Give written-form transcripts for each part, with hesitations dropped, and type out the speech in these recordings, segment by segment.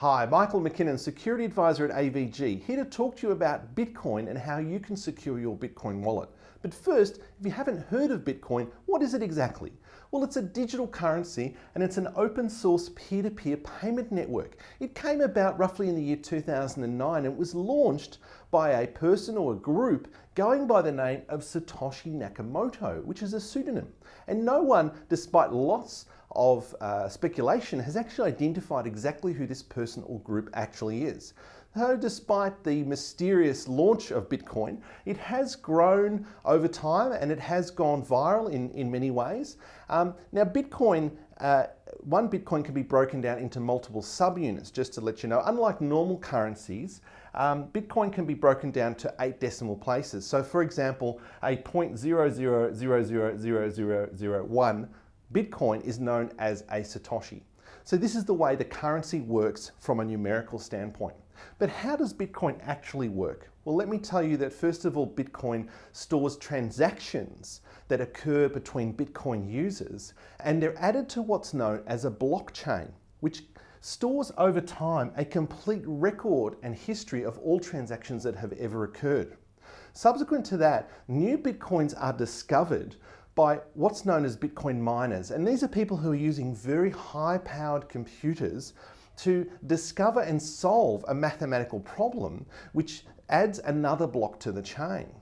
Hi, Michael McKinnon, Security Advisor at AVG, here to talk to you about Bitcoin and how you can secure your Bitcoin wallet. But first, if you haven't heard of Bitcoin, what is it exactly? Well, it's a digital currency and it's an open source peer-to-peer payment network. It came about roughly in the year 2009 and it was launched by a person or a group going by the name of Satoshi Nakamoto, which is a pseudonym. And no one, despite lots of speculation, has actually identified exactly who this person or group actually is. So despite the mysterious launch of Bitcoin, it has grown over time and it has gone viral in many ways. Now Bitcoin, one Bitcoin can be broken down into multiple subunits, just to let you know. Unlike normal currencies, Bitcoin can be broken down to 8 decimal places. So for example, a 0.00000001 Bitcoin is known as a Satoshi. So this is the way the currency works from a numerical standpoint. But how does Bitcoin actually work? Well, let me tell you that first of all, Bitcoin stores transactions that occur between Bitcoin users, and they're added to what's known as a blockchain, which stores over time a complete record and history of all transactions that have ever occurred. Subsequent to that, new Bitcoins are discovered by what's known as Bitcoin miners. And these are people who are using very high-powered computers to discover and solve a mathematical problem, which adds another block to the chain.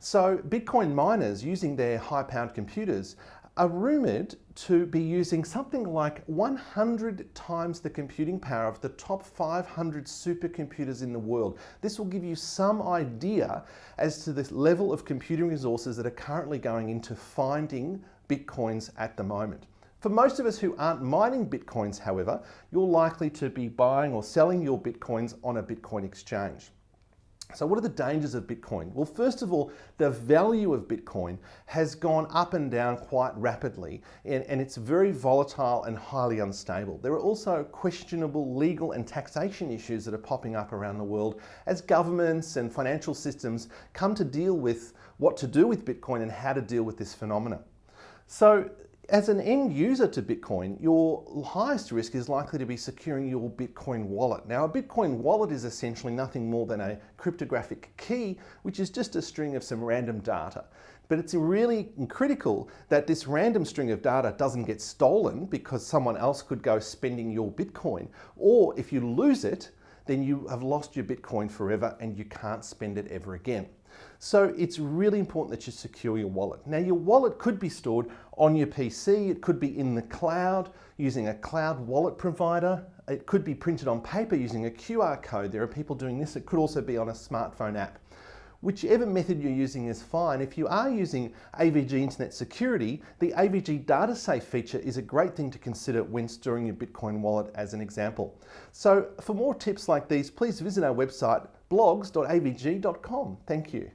So Bitcoin miners using their high-powered computers are rumored to be using something like 100 times the computing power of the top 500 supercomputers in the world. This will give you some idea as to the level of computing resources that are currently going into finding Bitcoins at the moment. For most of us who aren't mining Bitcoins, however, you're likely to be buying or selling your Bitcoins on a Bitcoin exchange. So what are the dangers of Bitcoin? Well, first of all, the value of Bitcoin has gone up and down quite rapidly, and it's very volatile and highly unstable. There are also questionable legal and taxation issues that are popping up around the world as governments and financial systems come to deal with what to do with Bitcoin and how to deal with this phenomena. So as an end user to Bitcoin, your highest risk is likely to be securing your Bitcoin wallet. Now, a Bitcoin wallet is essentially nothing more than a cryptographic key, which is just a string of some random data. But it's really critical that this random string of data doesn't get stolen because someone else could go spending your Bitcoin. Or if you lose it, then you have lost your Bitcoin forever and you can't spend it ever again. So it's really important that you secure your wallet. Now your wallet could be stored on your PC, it could be in the cloud using a cloud wallet provider, it could be printed on paper using a QR code. There are people doing this. It could also be on a smartphone app. Whichever method you're using is fine. If you are using AVG Internet Security, the AVG Data Safe feature is a great thing to consider when storing your Bitcoin wallet as an example. So for more tips like these, please visit our website blogs.avg.com. Thank you.